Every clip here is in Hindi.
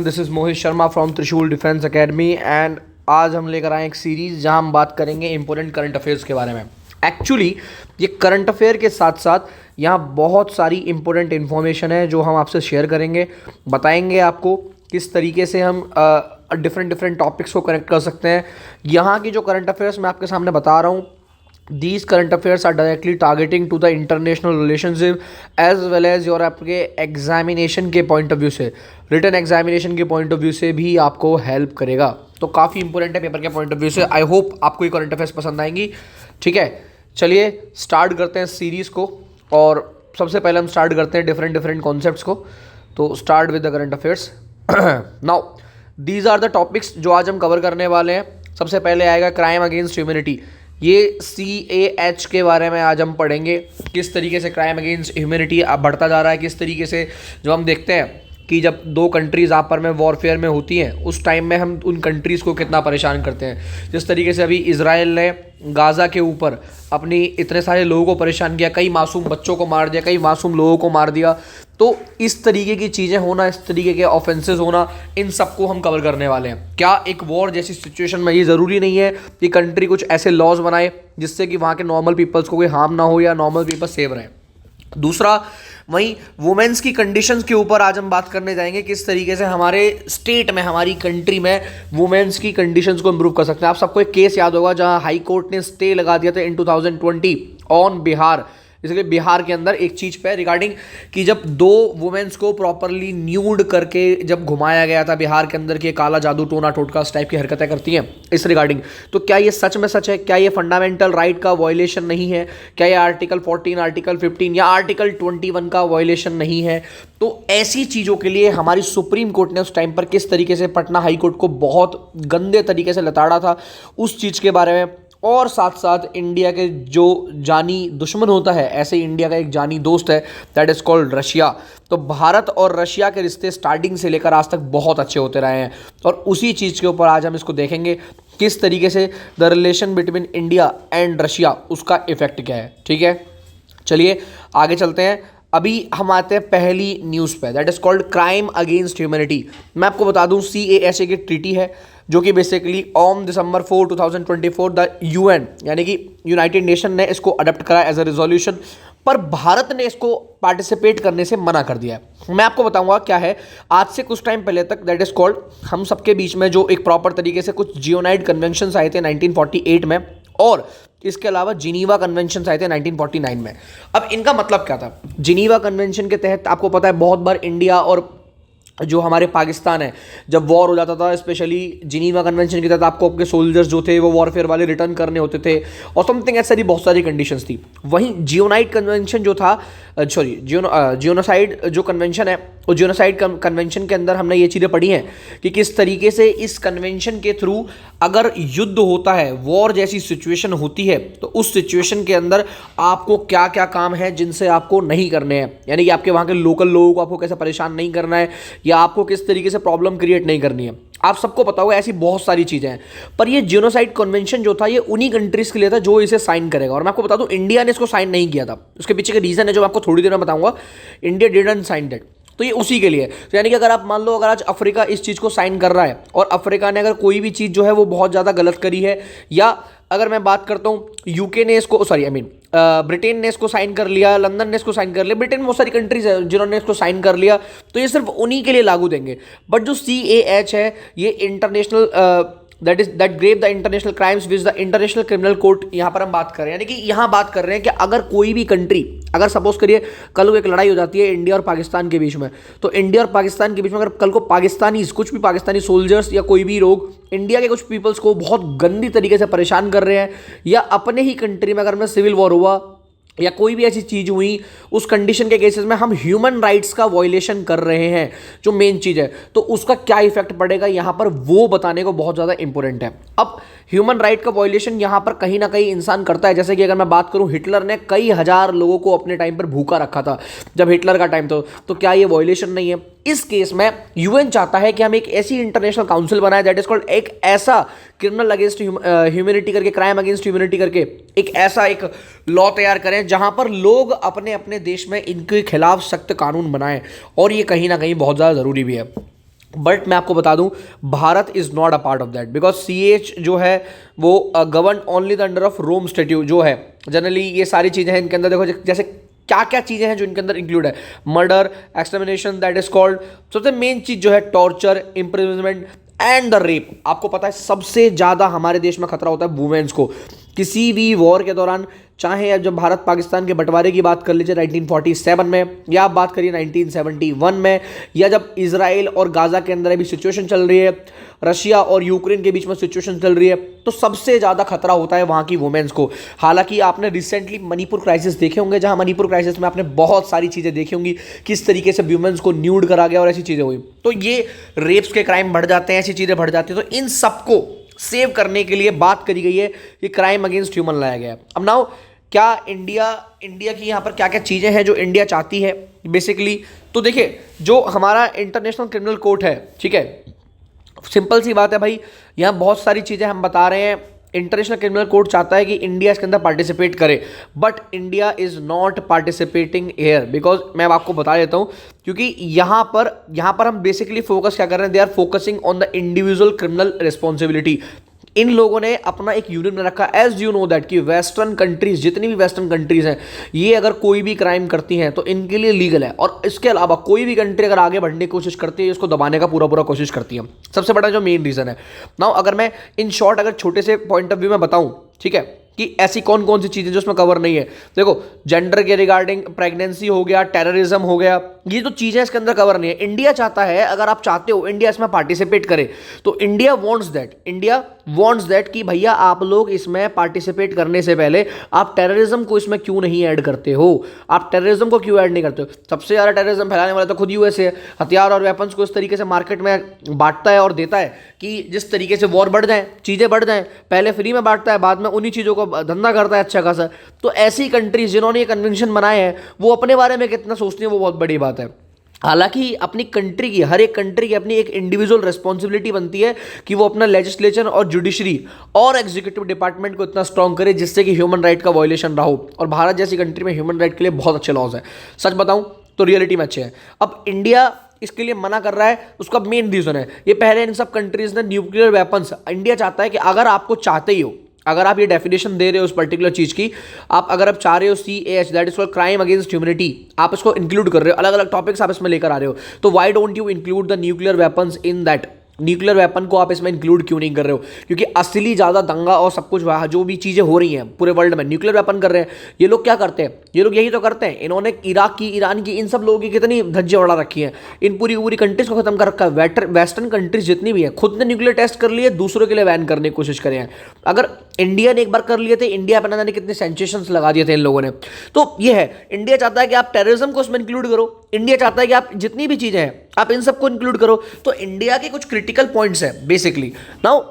This is Mohit Sharma from त्रिशूल डिफेंस एकेडमी एंड आज हम लेकर आए एक सीरीज़ जहां हम बात करेंगे इंपॉर्टेंट करंट अफेयर्स के बारे में। एक्चुअली ये करंट अफेयर के साथ साथ यहाँ बहुत सारी इंपॉर्टेंट इन्फॉर्मेशन है जो हम आपसे शेयर करेंगे, बताएंगे आपको किस तरीके से हम डिफरेंट टॉपिक्स को कनेक्ट कर सकते हैं। यहाँ की जो करंट अफेयर्स मैं आपके सामने बता रहा हूँ, these current affairs are directly targeting to the international relationship as well as your आपके एग्जामिनेशन के पॉइंट ऑफ व्यू से, रिटन एग्जामिनेशन के पॉइंट ऑफ व्यू से भी आपको हेल्प करेगा। तो काफ़ी इंपॉर्टेंट है पेपर के पॉइंट ऑफ व्यू से। आई होप आपको ये करंट अफेयर्स पसंद आएंगी। ठीक है, चलिए स्टार्ट करते हैं सीरीज़ को। और सबसे पहले हम स्टार्ट करते हैं डिफरेंट कॉन्सेप्ट्स को। तो start with the current affairs. Now these are the topics जो आज हम कवर करने वाले हैं। सबसे पहले आएगा क्राइम अगेंस्ट ह्यूमैनिटी। ये CAH के बारे में आज हम पढ़ेंगे, किस तरीके से क्राइम अगेंस्ट ह्यूमैनिटी अब बढ़ता जा रहा है, किस तरीके से जो हम देखते हैं कि जब दो कंट्रीज़ आपस में वॉरफेयर में होती हैं उस टाइम में हम उन कंट्रीज़ को कितना परेशान करते हैं। जिस तरीके से अभी इजराइल ने गाज़ा के ऊपर अपनी इतने सारे लोगों को परेशान किया, कई मासूम बच्चों को मार दिया, कई मासूम लोगों को मार दिया। तो इस तरीके की चीज़ें होना, इस तरीके के ऑफेंसेस होना, इन सबको हम कवर करने वाले हैं। क्या एक वॉर जैसी सिचुएशन में ये ज़रूरी नहीं है कि कंट्री कुछ ऐसे लॉज बनाए जिससे कि वहाँ के नॉर्मल पीपल्स को कोई हार्म ना हो या नॉर्मल पीपल सेव रहें। दूसरा, वहीं वुमेन्स की कंडीशंस के ऊपर आज हम बात करने जाएंगे, किस तरीके से हमारे स्टेट में, हमारी कंट्री में वुमेन्स की कंडीशंस को इम्प्रूव कर सकते हैं। आप सबको एक केस याद होगा जहां हाई कोर्ट ने स्टे लगा दिया था इन 2020 ऑन बिहार। इसलिए बिहार के अंदर एक चीज़ पे रिगार्डिंग कि जब दो वुमेन्स को प्रॉपरली न्यूड करके जब घुमाया गया था बिहार के अंदर कि काला जादू टोना टोटका इस टाइप की हरकतें करती हैं इस रिगार्डिंग, तो क्या ये सच में सच है? क्या ये फंडामेंटल राइट का वायलेशन नहीं है? क्या ये आर्टिकल 14, आर्टिकल 15 या आर्टिकल 21 का वायलेशन नहीं है? तो ऐसी चीज़ों के लिए हमारी सुप्रीम कोर्ट ने उस टाइम पर किस तरीके से पटना हाई कोर्ट को बहुत गंदे तरीके से लताड़ा था, उस चीज़ के बारे में। और साथ साथ इंडिया के जो जानी दुश्मन होता है, ऐसे इंडिया का एक जानी दोस्त है, दैट इज़ कॉल्ड रशिया। तो भारत और रशिया के रिश्ते स्टार्टिंग से लेकर आज तक बहुत अच्छे होते रहे हैं और उसी चीज़ के ऊपर आज हम इसको देखेंगे, किस तरीके से the relation between India and Russia, उसका इफेक्ट क्या है। ठीक है, चलिए आगे चलते हैं। अभी हम आते हैं पहली न्यूज़ पे, that is called crime against humanity. मैं आपको बता दूं CAH की ट्रीटी है जो कि basically on December 4, 2024 the UN यानी कि यूनाइटेड नेशन ने इसको अडॉप्ट करा एज अ रिजोल्यूशन, पर भारत ने इसको पार्टिसिपेट करने से मना कर दिया है। मैं आपको बताऊंगा क्या है। आज से कुछ टाइम पहले तक दैट इज़ कॉल्ड, हम सबके बीच में जो एक प्रॉपर तरीके से कुछ जियोनाइड कन्वेंशंस आए थे 1948 में और इसके अलावा जिनीवा कन्वेंशन आए थे 1949 में। अब इनका मतलब क्या था? जिनीवा कन्वेंशन के तहत आपको पता है बहुत बार इंडिया और जो हमारे पाकिस्तान है, जब वॉर हो जाता था, स्पेशली जिनीवा कन्वेंशन के तहत आपको आपके सोल्जर्स जो थे वो वॉरफेयर वाले रिटर्न करने होते थे और समथिंग ऐसी बहुत सारी कंडीशंस थी। वहीं जियोनाइड कन्वेंशन जो था, सॉरी जियोनोसाइड जो कन्वेंशन है, वो जियोनोसाइड कन्वेंशन के अंदर हमने ये चीज़ें पढ़ी हैं कि किस तरीके से इस कन्वेंशन के थ्रू अगर युद्ध होता है, वॉर जैसी सिचुएशन होती है, तो उस सिचुएशन के अंदर आपको क्या क्या काम है जिनसे आपको नहीं करने हैं, यानी कि आपके वहाँ के लोकल लोगों को आपको कैसे परेशान नहीं करना है या आपको किस तरीके से प्रॉब्लम क्रिएट नहीं करनी है। आप सबको पता होगा ऐसी बहुत सारी चीज़ें हैं। पर ये जियोनोसाइड कन्वेंशन जो था ये उन्हीं कंट्रीज़ के लिए था जो इसे साइन करेगा। और मैं आपको बता दूं इंडिया ने इसको साइन नहीं किया था। उसके पीछे का रीज़न है जो मैं आपको थोड़ी देर में बताऊंगा। इंडिया डिडंट साइन दैट, तो ये उसी के लिए। तो यानी कि अगर आप मान लो अगर आज अफ्रीका इस चीज़ को साइन कर रहा है और अफ्रीका ने अगर कोई भी चीज़ जो है वो बहुत ज़्यादा गलत करी है, या अगर मैं बात करता हूँ यूके ने इसको, सॉरी आई मीन ब्रिटेन ने इसको साइन कर लिया, लंदन ने इसको साइन कर लिया, ब्रिटेन में बहुत सारी कंट्रीज है जिन्होंने इसको साइन कर लिया, तो ये सिर्फ उन्हीं के लिए लागू देंगे। बट जो CAH है ये international that grave the international crimes which the international criminal court, यहाँ पर हम बात कर रहे हैं। यानी कि यहाँ बात कर रहे हैं कि अगर कोई भी कंट्री, अगर सपोज करिए कल को एक लड़ाई हो जाती है इंडिया और पाकिस्तान के बीच में, तो इंडिया और पाकिस्तान के बीच में अगर कल को पाकिस्तानी कुछ भी पाकिस्तानी सोल्जर्स या कोई भी लोग इंडिया के कुछ पीपल्स को बहुत गंदी तरीके से परेशान कर रहे हैं, या अपने ही कंट्री में अगर में सिविल वॉर हुआ या कोई भी ऐसी चीज़ हुई, उस कंडीशन के केसेस में हम ह्यूमन राइट्स का वायलेशन कर रहे हैं, जो मेन चीज़ है, तो उसका क्या इफेक्ट पड़ेगा यहाँ पर वो बताने को बहुत ज़्यादा इंपॉर्टेंट है। अब ह्यूमन राइट का वायलेशन यहाँ पर कहीं ना कहीं इंसान करता है। जैसे कि अगर मैं बात करूँ, हिटलर ने कई हज़ार लोगों को अपने टाइम पर भूखा रखा था जब हिटलर का टाइम था, तो क्या ये वायलेशन नहीं है? इस केस में यूएन चाहता है कि हम एक ऐसी इंटरनेशनल काउंसिल बनाए दैट इज कॉल्ड, एक ऐसा क्रिमिनल अगेंस्ट ह्यूमैनिटी करके, क्राइम अगेंस्ट ह्यूमैनिटी करके एक ऐसा एक लॉ तैयार करें जहां पर लोग अपने अपने देश में इनके खिलाफ सख्त कानून बनाएं, और ये कहीं ना कहीं बहुत ज़्यादा ज़रूरी भी है। बट मैं आपको बता दूं, Bharat is not a part of that, because CH जो है वो govern only the under of Rome statute जो है। जनरली ये सारी चीज़ें हैं इनके अंदर, देखो जैसे क्या क्या चीज़ें हैं जो इनके अंदर इंक्लूड है, murder, extermination that is called, सबसे मेन चीज़ जो है torture, imprisonment and the rape. आपको पता है सबसे ज़्यादा हमारे देश में खतरा होता है वुमेन्स को किसी भी वॉर के दौरान, चाहे अब जब भारत पाकिस्तान के बंटवारे की बात कर लीजिए 1947 में, या आप बात करिए 1971 में, या जब इजराइल और गाजा के अंदर अभी सिचुएशन चल रही है, रशिया और यूक्रेन के बीच में सिचुएशन चल रही है, तो सबसे ज़्यादा खतरा होता है वहाँ की वुमेन्स को। हालांकि आपने रिसेंटली मणिपुर क्राइसिस देखे होंगे, जहाँ मणिपुर क्राइसिस में आपने बहुत सारी चीज़ें देखी होंगी, किस तरीके से वुमेन्स को न्यूड करा गया और ऐसी चीज़ें हुई। तो ये रेप्स के क्राइम बढ़ जाते हैं, ऐसी चीज़ें बढ़ जाती हैं। तो इन सबको सेव करने के लिए बात करी गई है कि क्राइम अगेंस्ट ह्यूमन लाया गया है। अब नाउ क्या इंडिया की यहाँ पर क्या क्या चीज़ें हैं जो इंडिया चाहती है बेसिकली, तो देखिए जो हमारा इंटरनेशनल क्रिमिनल कोर्ट है, ठीक है, सिंपल सी बात है भाई, यहाँ बहुत सारी चीज़ें हम बता रहे हैं। इंटरनेशनल क्रिमिनल कोर्ट चाहता है कि इंडिया इसके अंदर पार्टिसिपेट करे, but India is not participating here, because मैं आपको बता देता हूँ, क्योंकि यहाँ पर हम बेसिकली फोकस क्या कर रहे हैं, they are focusing on the individual criminal responsibility. इन लोगों ने अपना एक यूनियन बना रखा, एज यू नो दैट कि वेस्टर्न कंट्रीज, जितनी भी वेस्टर्न कंट्रीज हैं, ये अगर कोई भी क्राइम करती हैं तो इनके लिए लीगल है, और इसके अलावा कोई भी कंट्री अगर आगे बढ़ने की कोशिश करती है, इसको दबाने का पूरा कोशिश करती है। सबसे बड़ा जो मेन रीज़न है नाउ, अगर मैं इन शॉर्ट अगर छोटे से पॉइंट ऑफ व्यू में बताऊं, ठीक है, कि ऐसी कौन कौन सी चीज़ें जो उसमें कवर नहीं है। देखो जेंडर के रिगार्डिंग प्रेगनेंसी हो गया, टेररिज्म हो गया, ये जो चीज़ें इसके अंदर कवर नहीं है। इंडिया चाहता है, अगर आप चाहते हो इंडिया इसमें पार्टिसिपेट करे, तो इंडिया वांट्स दैट कि भैया आप लोग इसमें पार्टिसिपेट करने से पहले आप टेररिज्म को इसमें क्यों नहीं ऐड करते हो, आप टेररिज्म को क्यों ऐड नहीं करते हो। सबसे ज़्यादा टेररिज्म फैलाने वाला तो खुद यूएसए है, हथियार और वेपन्स को इस तरीके से मार्केट में बांटता है और देता है कि जिस तरीके से वॉर बढ़ जाए, चीज़ें बढ़ जाएं, पहले फ्री में बांटता है, बाद में उन्हीं चीज़ों को धंधा करता है अच्छा खासा। तो ऐसी कंट्रीज जिन्होंने ये कन्वेंशन बनाए हैं, वो अपने बारे में कितना सोचती हैं, वो बहुत बड़ी बात है। हालांकि अपनी कंट्री की, हर एक कंट्री की अपनी एक इंडिविजुअल रिस्पॉन्सिबिलिटी बनती है कि वो अपना लेजिस्लेचर और जुडिशरी और एग्जीक्यूटिव डिपार्टमेंट को इतना स्ट्रांग करे जिससे कि ह्यूमन राइट का वायलेशन ना हो। और भारत जैसी कंट्री में ह्यूमन राइट के लिए बहुत अच्छे लॉज हैं, सच बताऊं तो रियलिटी में अच्छे हैं। अब इंडिया इसके लिए मना कर रहा है, उसका मेन रीजन है ये, पहले इन सब कंट्रीज ने न्यूक्लियर वेपन्स, इंडिया चाहता है कि अगर आपको चाहते ही हो, अगर आप ये डेफिनेशन दे रहे हो उस पर्टिकुलर चीज़ की, अगर आप चाह रहे हो CAH that is for crime against humanity, आप इसको इंक्लूड कर रहे हो, अलग अलग टॉपिक्स आप इसमें लेकर आ रहे हो, तो why don't you include the nuclear weapons in that. Nuclear weapon को आप इसमें इंक्लूड क्यों नहीं कर रहे हो, क्योंकि असली ज़्यादा दंगा और सब कुछ जो भी चीज़ें हो रही हैं पूरे वर्ल्ड में, न्यूक्लियर वेपन कर रहे हैं ये लोग। क्या करते हैं ये लोग, यही तो करते हैं, इन्होंने इराक की, ईरान की, इन सब लोगों की कितनी धज्जियां उड़ा रखी हैं, इन पूरी कंट्रीज को खत्म कर रखा है। वेस्टर्न कंट्रीज जितनी भी हैं खुद ने न्यूक्लियर टेस्ट कर लिए, दूसरों के लिए बैन करने की कोशिश करे हैं। अगर इंडिया ने एक बार कर लिए थे, इंडिया पर ना जाने कितने सैंक्शंस लगा दिए थे इन लोगों ने। तो ये है, इंडिया चाहता है कि आप टेररिज्म को उसमें इंक्लूड करो, इंडिया चाहता है कि आप जितनी भी चीज़ें हैं आप इन सबको इंक्लूड करो। तो इंडिया के कुछ क्रिटिकल पॉइंट्स हैं बेसिकली नाउ।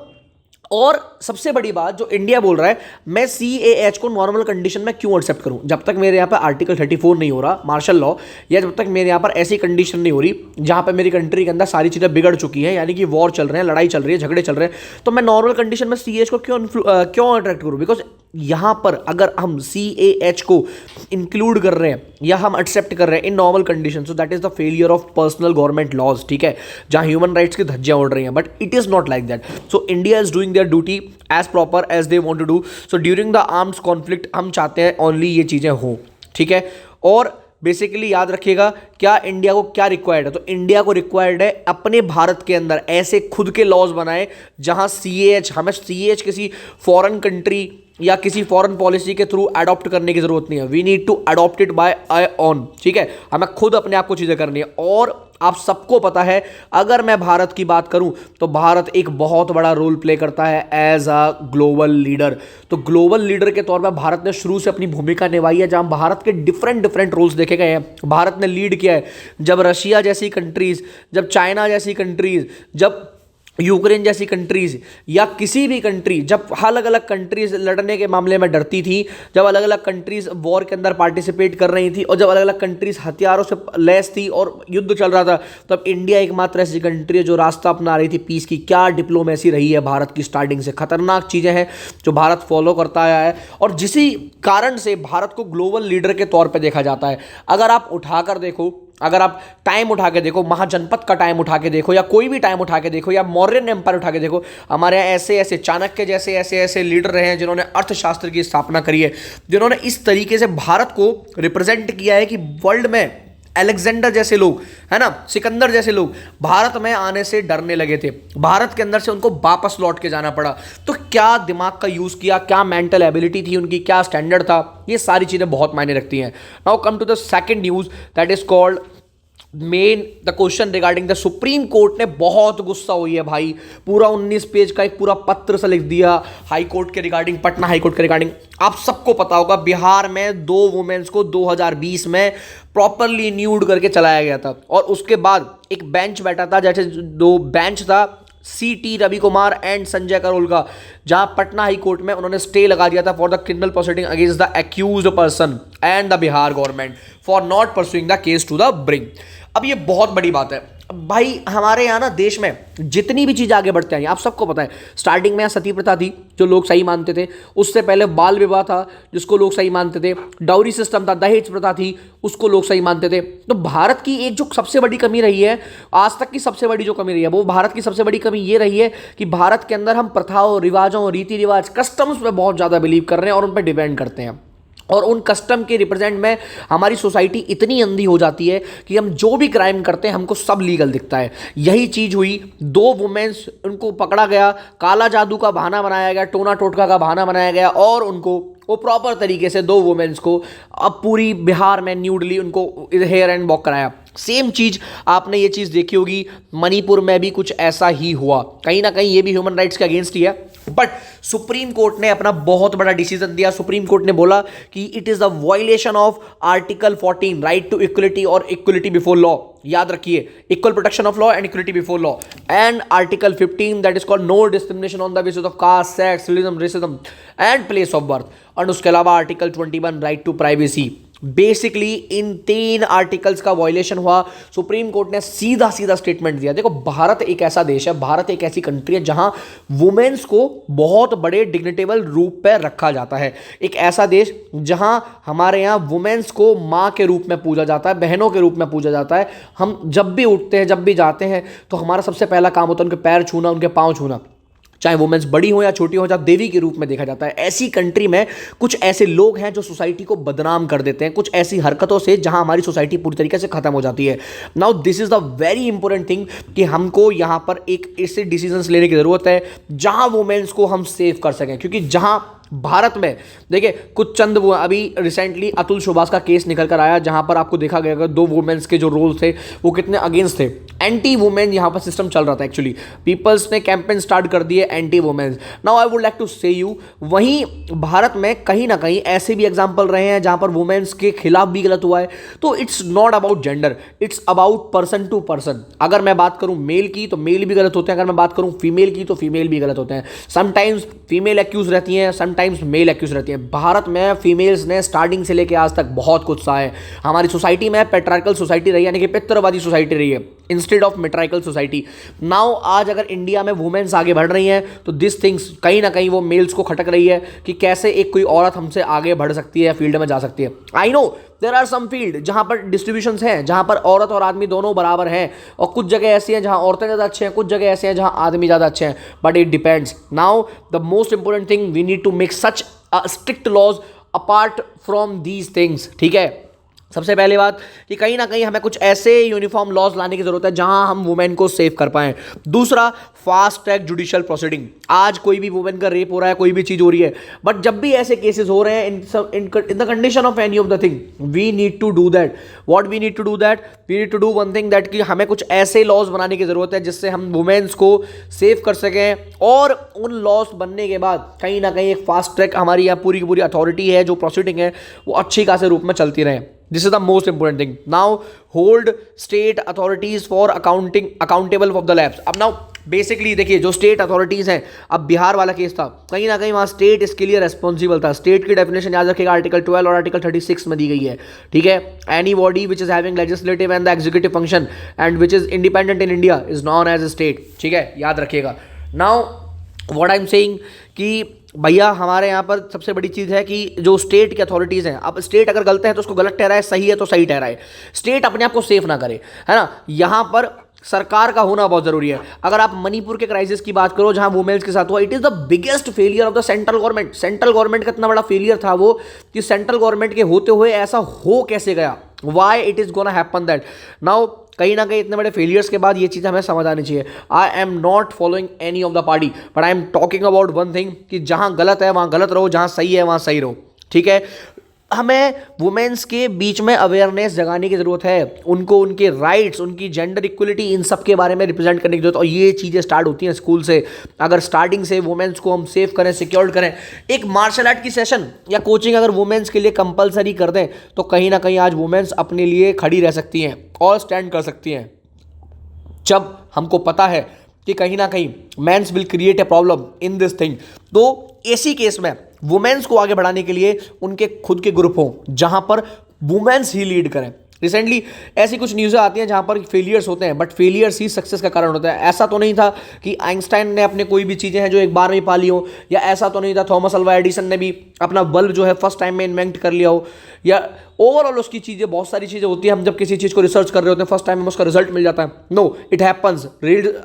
और सबसे बड़ी बात जो इंडिया बोल रहा है, मैं CAH को नॉर्मल कंडीशन में क्यों एक्सेप्ट करूं, जब तक मेरे यहाँ पर आर्टिकल 34 नहीं हो रहा मार्शल लॉ, या जब तक मेरे यहाँ पर ऐसी कंडीशन नहीं हो रही जहाँ पर मेरी कंट्री के अंदर सारी चीज़ें बिगड़ चुकी हैं, यानी कि वॉर चल रहे हैं, लड़ाई चल रही है, झगड़े चल रहे हैं, तो मैं नॉर्मल कंडीशन में CAH को क्यों अट्रैक्ट करूँ। बिकॉज यहाँ पर अगर हम CAH को इंक्लूड कर रहे हैं या हम एक्सेप्ट कर रहे हैं in normal condition, so that is the failure of personal government laws, ठीक है, जहाँ ह्यूमन राइट्स की धज्जियां उड़ रही हैं। But it is not like that. So India is doing their duty as proper as they want to do. So during the arms conflict हम चाहते हैं ओनली ये चीज़ें हो, ठीक है। और बेसिकली याद रखिएगा क्या इंडिया को क्या रिक्वायर्ड है, तो इंडिया को रिक्वायर्ड है अपने भारत के अंदर ऐसे खुद के लॉज बनाए जहां हमें CAH किसी फॉरेन कंट्री या किसी फॉरेन पॉलिसी के थ्रू अडॉप्ट करने की जरूरत नहीं है। We need to adopt it by our own, ठीक है, हमें खुद अपने आप को चीजें करनी है। और आप सबको पता है, अगर मैं भारत की बात करूं तो भारत एक बहुत बड़ा रोल प्ले करता है एज अ ग्लोबल लीडर। तो ग्लोबल लीडर के तौर पर भारत ने शुरू से अपनी भूमिका निभाई है, जहां भारत के डिफरेंट रोल्स देखे गए हैं। भारत ने लीड किया है जब रशिया जैसी कंट्रीज, जब चाइना जैसी कंट्रीज, जब यूक्रेन जैसी कंट्रीज या किसी भी कंट्री, जब अलग अलग कंट्रीज लड़ने के मामले में डरती थी, जब अलग अलग कंट्रीज वॉर के अंदर पार्टिसिपेट कर रही थी और जब अलग अलग कंट्रीज हथियारों से लैस थी और युद्ध चल रहा था, तब इंडिया एकमात्र ऐसी कंट्री है जो रास्ता अपना रही थी पीस की। क्या डिप्लोमेसी रही है भारत की स्टार्टिंग से, खतरनाक चीज़ें हैं जो भारत फॉलो करता आया है और जिसी कारण से भारत को ग्लोबल लीडर के तौर पर देखा जाता है। अगर आप उठाकर देखो, अगर आप टाइम उठा के देखो, महाजनपद का टाइम उठा के देखो या कोई भी टाइम उठा के देखो या मौर्यन एम्पायर उठा के देखो, हमारे यहाँ ऐसे ऐसे चाणक्य जैसे ऐसे ऐसे लीडर रहे हैं जिन्होंने अर्थशास्त्र की स्थापना करी है, जिन्होंने इस तरीके से भारत को रिप्रेजेंट किया है कि वर्ल्ड में अलेक्जेंडर जैसे लोग, है ना, सिकंदर जैसे लोग भारत में आने से डरने लगे थे, भारत के अंदर से उनको वापस लौट के जाना पड़ा। तो क्या दिमाग का यूज़ किया, क्या मेंटल एबिलिटी थी उनकी, क्या स्टैंडर्ड था, ये सारी चीज़ें बहुत मायने रखती हैं। Now come to the second news that is called main the question regarding the supreme court ने बहुत गुस्सा हुई है भाई, पूरा 19 पेज का एक पूरा पत्र सा लिख दिया हाई कोर्ट के रिगार्डिंग, पटना हाई कोर्ट के रिगार्डिंग। आप सबको पता होगा बिहार में 2 वुमेन्स को 2020 में प्रॉपरली न्यूड करके चलाया गया था और उसके बाद एक बेंच बैठा था, जैसे 2 बेंच था CT रवि कुमार एंड संजय करोल का, जहां पटना हाई कोर्ट में उन्होंने स्टे लगा दिया था for the criminal proceeding against the accused person and the Bihar government for not pursuing the case to the brink. अब ये बहुत बड़ी बात है भाई, हमारे यहाँ ना देश में जितनी भी चीज़ आगे बढ़ते हैं, आप सबको पता है स्टार्टिंग में सती प्रथा थी जो लोग सही मानते थे, उससे पहले बाल विवाह था जिसको लोग सही मानते थे, डाउरी सिस्टम था, दहेज प्रथा थी उसको लोग सही मानते थे। तो भारत की एक जो सबसे बड़ी कमी रही है, आज तक की सबसे बड़ी जो कमी रही है, वो भारत की सबसे बड़ी कमी ये रही है कि भारत के अंदर हम प्रथाओं, रिवाजों, रीति रिवाज, कस्टम्स पे बहुत ज़्यादा बिलीव कर रहे हैं और उन पर डिपेंड करते हैं और उन कस्टम के रिप्रेजेंट में हमारी सोसाइटी इतनी अंधी हो जाती है कि हम जो भी क्राइम करते हैं हमको सब लीगल दिखता है। यही चीज़ हुई, 2 वुमेन्स, उनको पकड़ा गया, काला जादू का बहाना बनाया गया, टोना टोटका का बहाना बनाया गया और उनको वो प्रॉपर तरीके से 2 वुमेन्स को अब पूरी बिहार में न्यूडली उनको हेयर एंड वॉक कराया। सेम चीज़ आपने ये चीज़ देखी होगी, मणिपुर में भी कुछ ऐसा ही हुआ, कहीं ना कहीं ये भी ह्यूमन राइट्स के अगेंस्ट ही है। बट सुप्रीम कोर्ट ने अपना बहुत बड़ा डिसीजन दिया। सुप्रीम कोर्ट ने बोला कि it is a violation of article 14 right to equality और इक्वलिटी बिफोर लॉ। याद रखिए, equal protection of law and equality before law. And article 15 that is called no discrimination on the basis of caste, sex, religion, racism and place of birth. और उसके अलावा article 21 right to privacy. Basically in 3 articles का वायलेशन हुआ। सुप्रीम कोर्ट ने सीधा सीधा स्टेटमेंट दिया। देखो, भारत एक ऐसा देश है, भारत एक ऐसी कंट्री है जहां वुमेन्स को बहुत बड़े डिग्निटेबल रूप पर रखा जाता है। एक ऐसा देश जहां हमारे यहाँ वुमेन्स को माँ के रूप में पूजा जाता है, बहनों के रूप में पूजा जाता है। हम जब भी उठते हैं, जब भी जाते हैं, तो हमारा सबसे पहला काम होता है उनके पैर छूना, उनके पाँव छूना, चाहे वुमेन्स बड़ी हो या छोटी हो, जब देवी के रूप में देखा जाता है। ऐसी कंट्री में कुछ ऐसे लोग हैं जो सोसाइटी को बदनाम कर देते हैं, कुछ ऐसी हरकतों से जहां हमारी सोसाइटी पूरी तरीके से खत्म हो जाती है। Now this is the very important thing कि हमको यहां पर एक ऐसे डिसीजंस लेने की जरूरत है जहां वुमेन्स को हम सेव कर सकें। क्योंकि जहां भारत में देखिए कुछ चंद वो अभी रिसेंटली अतुल सुभाष का केस निकल कर आया, जहां पर आपको देखा गया 2 वुमेन्स के जो रोल थे वो कितने अगेंस्ट थे। एंटी वुमेन यहां पर सिस्टम चल रहा था। एक्चुअली पीपल्स ने कैंपेन स्टार्ट कर दिए anti womens. Now I would like to say you, वहीं भारत में कहीं ना कहीं ऐसे भी एग्जाम्पल रहे हैं जहां पर वुमेन्स के खिलाफ भी गलत हुआ है। तो it's not about gender, it's about person to person. अगर मैं बात करूं मेल की तो मेल भी गलत होते हैं, अगर मैं बात करूं फीमेल की तो फीमेल भी गलत होते हैं। समटाइम्स फीमेल एक्यूज रहती हैं, समटाइम्स मेल एक्यूज रहती है। भारत में फीमेल्स ने स्टार्टिंग से लेकर आज तक बहुत कुछ सहा है। हमारी सोसाइटी में पेट्रार्कल सोसाइटी रही है, यानी कि पितृवादी सोसाइटी रही है इंस्टेड ऑफ मेट्राइकल सोसाइटी। नाउ आज अगर इंडिया में वुमेन्स आगे बढ़ रही हैं तो दिस थिंग्स कहीं ना कहीं वो मेल्स को खटक रही है कि कैसे एक कोई औरत हमसे आगे बढ़ सकती है, फील्ड में जा सकती है। I know there are some field जहां पर डिस्ट्रीब्यूशंस हैं, जहां पर औरत और आदमी दोनों बराबर हैं, और कुछ जगह ऐसी हैं जहां औरतें ज़्यादा अच्छे हैं, कुछ जगह ऐसे हैं जहां आदमी ज़्यादा अच्छे हैं। But it depends. Now the most important thing, we need to make such strict laws apart from these things. ठीक है, सबसे पहली बात कि कहीं ना कहीं हमें कुछ ऐसे यूनिफॉर्म लॉज लाने की जरूरत है जहां हम वुमेन को सेव कर पाएं। दूसरा, फास्ट ट्रैक जुडिशियल प्रोसीडिंग। आज कोई भी वुमेन का रेप हो रहा है, कोई भी चीज हो रही है, बट जब भी ऐसे केसेस हो रहे हैं in the condition of any of the thing, we need to do that. What we need to do that, we need to do one thing that कि हमें कुछ ऐसे लॉज बनाने की जरूरत है जिससे हम वुमेन्स को सेव कर सकें। और उन लॉज बनने के बाद कहीं ना कहीं एक फास्ट ट्रैक हमारी यहाँ पूरी की पूरी अथॉरिटी है, जो प्रोसीडिंग है वो अच्छी खासे रूप में चलती रहे। This is the most important thing. Now hold state authorities for accountable of the labs. अब नाउ बेसिकली देखिए जो स्टेट अथॉरिटीज हैं, अब बिहार वाला केस था, कहीं ना कहीं वहाँ स्टेट इसके लिए रेस्पॉन्सिबल था. स्टेट की डेफिनेशन याद रखिएगा आर्टिकल 12 और आर्टिकल 36 में दी गई है. ठीक है, anybody which is having legislative and the executive function and which is independent in India is known as a state. ठीक है, याद रखिएगा. Now what I am saying कि भैया हमारे यहाँ पर सबसे बड़ी चीज़ है कि जो स्टेट की अथॉरिटीज़ हैं, अब स्टेट अगर गलत है तो उसको गलत ठहराए, सही है तो सही ठहराए. स्टेट अपने आप को सेफ ना करे, है ना. यहाँ पर सरकार का होना बहुत जरूरी है. अगर आप मणिपुर के क्राइसिस की बात करो जहां वुमेन्स के साथ हुआ, it is the biggest failure of the central government. Central government का इतना बड़ा फेलियर था वो कि सेंट्रल गवर्नमेंट के होते हुए ऐसा हो कैसे गया. Why it is gonna happen that. Now कहीं ना कहीं इतने बड़े फेलियर्स के बाद ये चीज़ हमें समझ आनी चाहिए. I am not following any of the party but I am talking about one thing कि जहां गलत है वहां गलत रहो, जहां सही है वहां सही रहो. ठीक है, हमें वुमेन्स के बीच में अवेयरनेस जगाने की ज़रूरत है. उनको उनके राइट्स, उनकी जेंडर इक्वलिटी, इन सब के बारे में रिप्रेजेंट करने की जरूरत. और ये चीज़ें स्टार्ट होती हैं स्कूल से. अगर स्टार्टिंग से वुमेन्स को हम सेव करें, सिक्योर्ड करें, एक मार्शल आर्ट की सेशन या कोचिंग अगर वुमेन्स के लिए कंपलसरी कर दें तो कहीं ना कहीं आज वुमेन्स अपने लिए खड़ी रह सकती हैं और स्टैंड कर सकती हैं. जब हमको पता है कि कहीं ना कहीं mens will create a problem in this thing, तो ऐसी केस में वुमेन्स को आगे बढ़ाने के लिए उनके खुद के ग्रुप हों जहां पर वुमेन्स ही लीड करें. रिसेंटली ऐसी कुछ न्यूज़ें आती हैं जहां पर फेलियर्स होते हैं बट फेलियर्स ही सक्सेस का कारण होता है. ऐसा तो नहीं था कि आइंस्टाइन ने अपने कोई भी चीज़ें हैं जो एक बार में पाली हो, या ऐसा तो नहीं था थॉमस अल्वा एडिसन ने भी अपना बल्ब जो है फर्स्ट टाइम में इन्वेंट कर लिया हो, या ओवरऑल उसकी चीज़ें, बहुत सारी चीज़ें होती है. हम जब किसी चीज़ को रिसर्च कर रहे होते हैं फर्स्ट टाइम में उसका रिजल्ट मिल जाता है. No, it happens.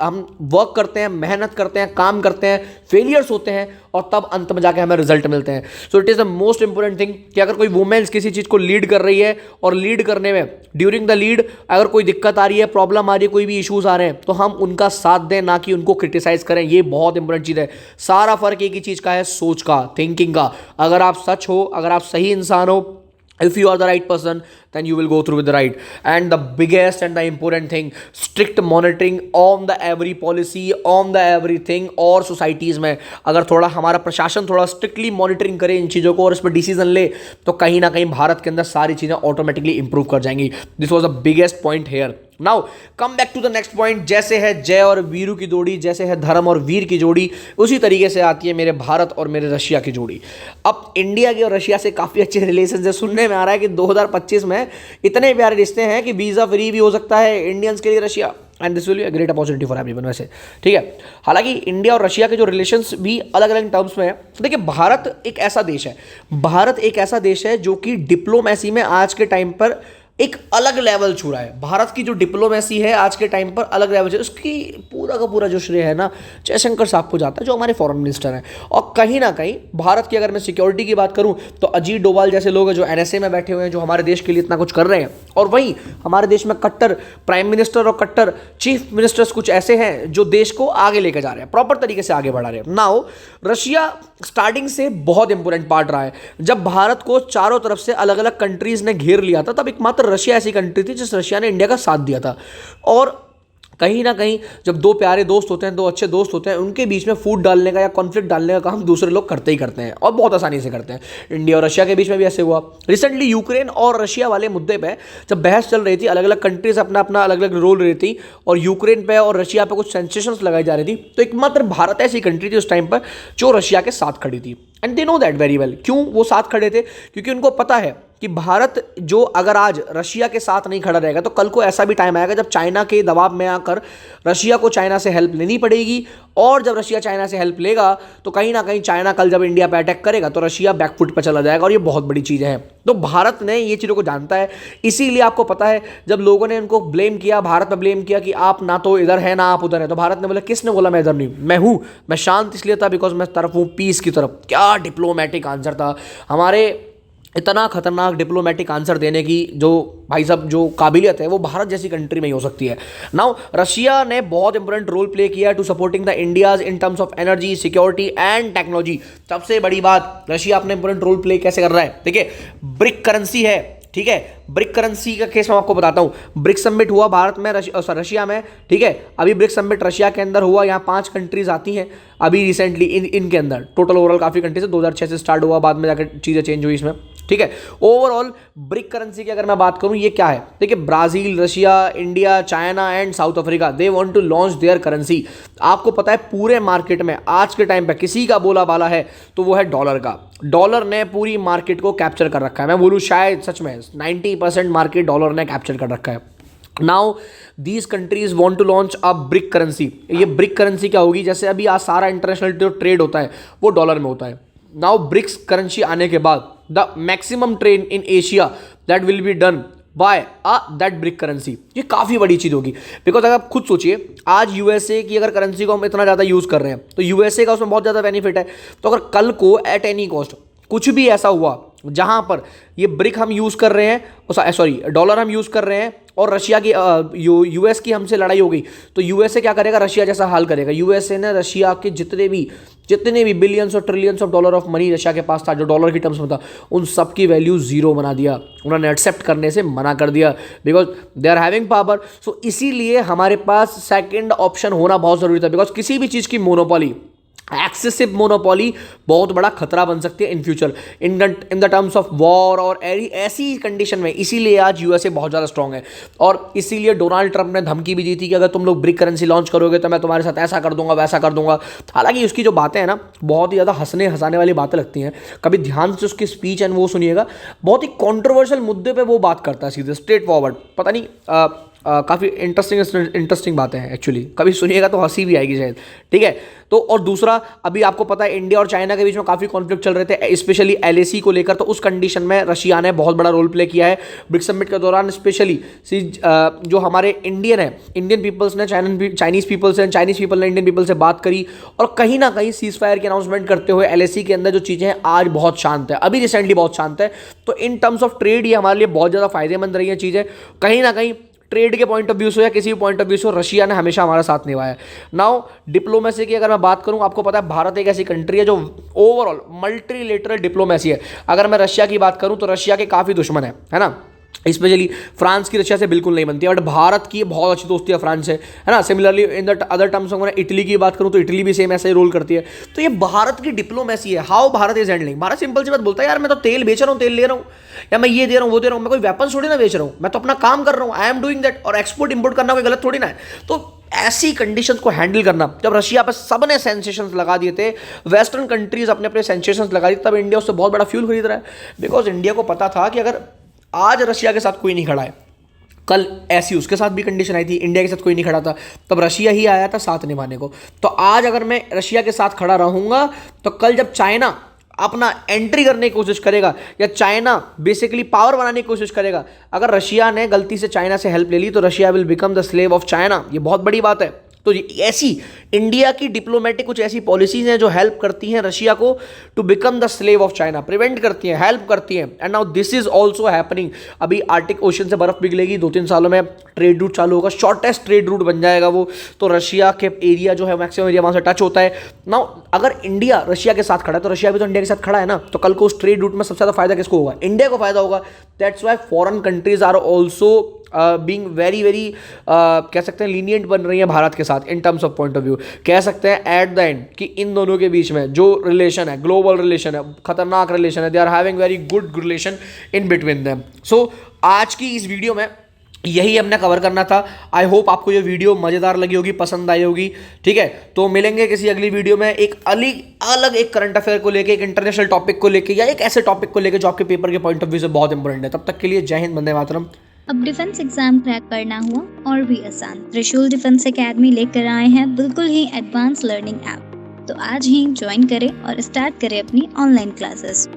हम वर्क करते हैं, मेहनत करते हैं, काम करते हैं, फेलियर्स होते हैं और तब अंत में जाके हमें रिजल्ट मिलते हैं. So it is the most important thing कि अगर कोई वुमेन्स किसी चीज़ को लीड कर रही है और लीड करने में ड्यूरिंग द लीड अगर कोई दिक्कत आ रही है, प्रॉब्लम आ रही है, कोई भी इशूज़ आ रहे हैं, तो हम उनका साथ दें, ना कि उनको क्रिटिसाइज करें. ये बहुत इंपॉर्टेंट चीज़ है. सारा फर्क एक ही चीज़ का है, सोच का, थिंकिंग का. अगर आप सच हो, अगर आप सही इंसान हो, if you are the right person then you will go through with the right. And the biggest and the important thing, strict monitoring on the every policy, on the everything. और सोसाइटीज़ में अगर थोड़ा हमारा प्रशासन थोड़ा स्ट्रिक्टली मॉनिटरिंग करे इन चीज़ों को और इस पर डिसीजन ले, तो कहीं ना कहीं भारत के अंदर सारी चीज़ें ऑटोमेटिकली इंप्रूव कर जाएंगी. This was the biggest point here. Now come back to the next point. जैसे है जय और वीरू की जोड़ी, जैसे है धर्म और वीर की जोड़ी, उसी तरीके से आती है मेरे भारत और मेरे रशिया की जोड़ी. अब इंडिया के और रशिया से काफ़ी अच्छे रिलेशन है. सुनने में आ रहा है कि 2025 में इतने प्यारे रिश्ते हैं कि वीज़ा फ्री भी हो सकता है इंडियंस के लिए Russia. And this will be a great opportunity for everyone. वैसे ठीक है, हालांकि इंडिया और रशिया के जो रिलेशंस भी अलग अलग टर्म्स में है. देखिए भारत एक ऐसा देश है, भारत एक ऐसा देश है जो कि डिप्लोमेसी में आज के टाइम पर एक अलग लेवल छू रहा है. भारत की जो डिप्लोमेसी है आज के टाइम पर अलग लेवल है. उसकी पूरा का पूरा जो श्रेय है ना जयशंकर साहब को जाता है, जो हमारे फॉरेन मिनिस्टर हैं. और कहीं ना कहीं भारत की अगर मैं सिक्योरिटी की बात करूं तो अजीत डोभाल जैसे लोग हैं जो एनएसए में बैठे हुए हैं, जो हमारे देश के लिए इतना कुछ कर रहे हैं. और वहीं हमारे देश में कट्टर प्राइम मिनिस्टर और कट्टर चीफ मिनिस्टर्स कुछ ऐसे हैं जो देश को आगे लेके जा रहे हैं, प्रॉपर तरीके से आगे बढ़ा रहे हैं. नाउ रशिया स्टार्टिंग से बहुत इंपॉर्टेंट पार्ट रहा है. जब भारत को चारों तरफ से अलग अलग कंट्रीज ने घेर लिया था, तब एकमात्र रशिया ऐसी कंट्री थी जिस रशिया ने इंडिया का साथ दिया था. और कहीं ना कहीं जब दो प्यारे दोस्त होते हैं, दो अच्छे दोस्त होते हैं, उनके बीच में फूट डालने का या कॉन्फ्लिक्ट डालने का काम दूसरे लोग करते ही करते हैं और बहुत आसानी से करते हैं. इंडिया और रशिया के बीच में भी ऐसे हुआ. रिसेंटली यूक्रेन और रशिया वाले मुद्दे पे जब बहस चल रही थी, अलग अलग कंट्रीज अपना अपना अलग अलग रोल रही थी और यूक्रेन पे और रशिया पे कुछ सेंसेशंस लगाई जा रही थी, तो एकमात्र भारत ऐसी कंट्री थी उस टाइम पर जो रशिया के साथ खड़ी थी. And they know that very well. क्यों वो साथ खड़े थे? क्योंकि उनको पता है कि भारत जो अगर आज रशिया के साथ नहीं खड़ा रहेगा तो कल को ऐसा भी टाइम आएगा जब चाइना के दबाव में आकर रशिया को चाइना से हेल्प लेनी पड़ेगी. और जब रशिया चाइना से हेल्प लेगा तो कहीं ना कहीं चाइना कल जब इंडिया पे अटैक करेगा तो रशिया बैकफुट पर चला जाएगा. और ये बहुत बड़ी चीज़ है. तो भारत ने ये चीज़ों को जानता है. इसीलिए आपको पता है जब लोगों ने उनको ब्लेम किया, भारत पर ब्लेम किया कि आप ना तो इधर है ना आप उधर है, तो भारत ने बोला किसने बोला मैं इधर नहीं, मैं हूँ. मैं शांत इसलिए था बिकॉज मैं तरफ हूँ पीस की तरफ. क्या डिप्लोमेटिक आंसर था हमारे. इतना खतरनाक डिप्लोमेटिक आंसर देने की जो भाई साहब जो काबिलियत है वो भारत जैसी कंट्री में ही हो सकती है. नाउ रशिया ने बहुत इंपॉर्टेंट रोल प्ले किया to supporting the India's in terms of energy, security and technology. सबसे बड़ी बात, रशिया अपने इंपॉर्टेंट रोल प्ले कैसे कर रहा है. देखिए ब्रिक करेंसी है, ठीक है. ब्रिक करेंसी का केस मैं आपको बताता हूं. ब्रिक समिट हुआ भारत में, रशिया में, ठीक है. अभी ब्रिक समिट रशिया के अंदर हुआ. यहाँ 5 कंट्रीज आती हैं अभी रिसेंटली इनके अंदर. टोटल ओवरऑल काफ़ी कंट्रीज है. 2006 से स्टार्ट हुआ, बाद में जाकर चीज़ें चेंज हुई इसमें. ठीक है। ओवरऑल ब्रिक करेंसी की अगर मैं बात करूं, ये क्या है, देखिए Brazil, Russia, India, China and South Africa, they want to launch their currency. आपको पता है पूरे मार्केट में आज के टाइम पे किसी का बोला बाला है तो वो है डॉलर का। डॉलर ने पूरी मार्केट को कैप्चर कर रखा है, मैं बोलूँ शायद सच में 90% मार्केट डॉलर ने कैप्चर कर रखा है। Now these countries want to launch a BRIC currency. ये ब्रिक करेंसी क्या होगी, जैसे अभी आज सारा इंटरनेशनल जो ट्रेड होता है वो डॉलर में होता है। नाउ ब्रिक्स करेंसी आने के बाद the maximum trade in Asia that will be done by that brick currency. ये काफ़ी बड़ी चीज़ होगी, बिकॉज अगर आप खुद सोचिए आज यूएसए की अगर करेंसी को हम इतना ज़्यादा यूज़ कर रहे हैं तो यूएसए का उसमें बहुत ज़्यादा बेनिफिट है। तो अगर कल को एट एनी कॉस्ट कुछ भी ऐसा हुआ जहां पर ये ब्रिक हम यूज़ कर रहे हैं, सॉरी डॉलर हम यूज़ कर रहे हैं और रशिया की यूएस की हमसे लड़ाई हो गई, तो यूएसए क्या करेगा, रशिया जैसा हाल करेगा। यूएसए ने रशिया के जितने भी बिलियंस और trillions of dollar of money Russia के पास था, जो डॉलर की टर्म्स में था, उन सब की वैल्यू जीरो बना दिया। उन्होंने एक्सेप्ट करने से मना कर दिया because they are having power. So इसीलिए हमारे पास सेकेंड ऑप्शन होना बहुत ज़रूरी था, बिकॉज किसी भी चीज़ की मोनोपोली, एक्सेसिव मोनोपोली बहुत बड़ा खतरा बन सकती है in future in the terms of war और ऐसी कंडीशन में। इसीलिए आज यूएसए बहुत ज़्यादा स्ट्रांग है और इसीलिए डोनाल्ड ट्रंप ने धमकी भी दी थी कि अगर तुम लोग ब्रिक करेंसी लॉन्च करोगे तो मैं तुम्हारे साथ ऐसा कर दूंगा, वैसा कर दूंगा। हालांकि उसकी जो बातें हैं ना, बहुत ही ज़्यादा हंसने वाली बातें लगती हैं। कभी ध्यान से उसकी स्पीच एंड वो सुनिएगा, बहुत ही कॉन्ट्रोवर्शियल मुद्दे पर वो बात करता है सीधे स्ट्रेट फॉरवर्ड। पता नहीं काफ़ी इंटरेस्टिंग बातें हैं एक्चुअली, कभी सुनिएगा तो हंसी भी आएगी शायद, ठीक है। तो और दूसरा, अभी आपको पता है इंडिया और चाइना के बीच में काफ़ी कॉन्फ्लिक्ट चल रहे थे, स्पेशली एलएसी को लेकर। तो उस कंडीशन में रशिया ने बहुत बड़ा रोल प्ले किया है ब्रिक्स समिट के दौरान। स्पेशली जो हमारे इंडियन पीपल्स ने चाइनीज़ पीपल ने इंडियन पीपल से बात करी और कहीं ना कहीं सीज फायर की अनाउंसमेंट करते हुए एलएसी के अंदर जो चीज़ें हैं आज बहुत शांत है, अभी रिसेंटली बहुत शांत है। तो इन टर्म्स ऑफ ट्रेड ये हमारे लिए बहुत ज़्यादा फायदेमंद रही है चीज़ें। कहीं ना कहीं ट्रेड के पॉइंट ऑफ व्यू से या किसी भी पॉइंट ऑफ व्यू से रशिया ने हमेशा हमारा साथ निभाया है। नाउ डिप्लोमेसी की अगर मैं बात करूं, आपको पता है भारत एक ऐसी कंट्री है जो ओवरऑल मल्टीलेटरल डिप्लोमेसी है। अगर मैं रशिया की बात करूं तो रशिया के काफ़ी दुश्मन है ना, स्पेशली फ्रांस की रशिया से बिल्कुल नहीं बनती है, बट भारत की बहुत अच्छी दोस्ती है फ्रांस से, है ना। Similarly in the other terms अगर मैं इटली की बात करूं तो इटली भी सेम ऐसा ही रोल करती है। तो ये भारत की डिप्लोमेसी है, how Bharat is handling. Bharat simple सी बात बोलता है, यार मैं तो तेल बेच रहा हूँ, तेल ले रहा हूँ, या मैं ये दे रहा हूँ, वो दे रहा हूँ, मैं कोई वेपन थोड़ी ना बेच रहा हूँ, मैं तो अपना काम कर रहा हूँ, आई एम डूइंग दैट। और एक्सपोर्ट इंपोर्ट करना कोई गलत थोड़ी ना है। तो ऐसी कंडीशंस को हैंडल करना, जब रशिया पर सबने सेंसेशंस लगा दिए थे, वेस्टर्न कंट्रीज अपने अपने सेंसेशंस लगा दिए, तब इंडिया उससे बहुत बड़ा फ्यूल खरीद रहा है। बिकॉज इंडिया को पता था कि अगर आज रशिया के साथ कोई नहीं खड़ा है, कल ऐसी उसके साथ भी कंडीशन आई थी, इंडिया के साथ कोई नहीं खड़ा था, तब रशिया ही आया था साथ निभाने को। तो आज अगर मैं रशिया के साथ खड़ा रहूंगा तो कल जब चाइना अपना एंट्री करने की कोशिश करेगा या चाइना बेसिकली पावर बनाने की कोशिश करेगा, अगर रशिया ने गलती से चाइना से हेल्प ले ली तो Russia will become the slave of China. ये बहुत बड़ी बात है। तो ऐसी इंडिया की डिप्लोमेटिक कुछ ऐसी पॉलिसीज हैं जो हेल्प करती हैं रशिया को to become the slave of China, prevent करती हैं, हेल्प करती हैं। And now this is also happening. अभी आर्टिक ओशन से बर्फ पिघलेगी, 2-3 सालों में ट्रेड रूट चालू होगा, शॉर्टेस्ट ट्रेड रूट बन जाएगा वो। तो रशिया के एरिया जो है मैक्सिमम एरिया वहां से टच होता है। नाउ अगर इंडिया रशिया के साथ खड़ा है तो रशिया भी तो इंडिया के साथ खड़ा है ना, तो कल को उस ट्रेड रूट में सबसे ज्यादा फायदा किसको होगा? इंडिया को फायदा होगा। That's why foreign countries are also being very कह सकते हैं लीनियंट बन रही है भारत के साथ इन terms of point of view. कह सकते हैं एट द एंड कि इन दोनों के बीच में जो रिलेशन है, ग्लोबल रिलेशन है, खतरनाक रिलेशन है, they are having very good relation in between them. So आज की इस वीडियो में यही हमने कवर करना था। आई होप आपको ये वीडियो मज़ेदार लगी होगी, पसंद आई होगी, ठीक है। तो मिलेंगे किसी अगली वीडियो में एक अलग एक करंट अफेयर को लेके, एक इंटरनेशनल टॉपिक को लेके, या एक ऐसे टॉपिक को लेके जो आपके पेपर के पॉइंट ऑफ व्यू से बहुत इंपॉर्टेंट है। तब तक के लिए जय हिंद, वंदे मातरम। अब डिफेंस एग्जाम क्रैक करना हुआ और भी आसान, त्रिशूल डिफेंस एकेडमी लेकर आए हैं बिल्कुल ही एडवांस लर्निंग ऐप। तो आज ही ज्वाइन करें और स्टार्ट करें अपनी ऑनलाइन क्लासेस।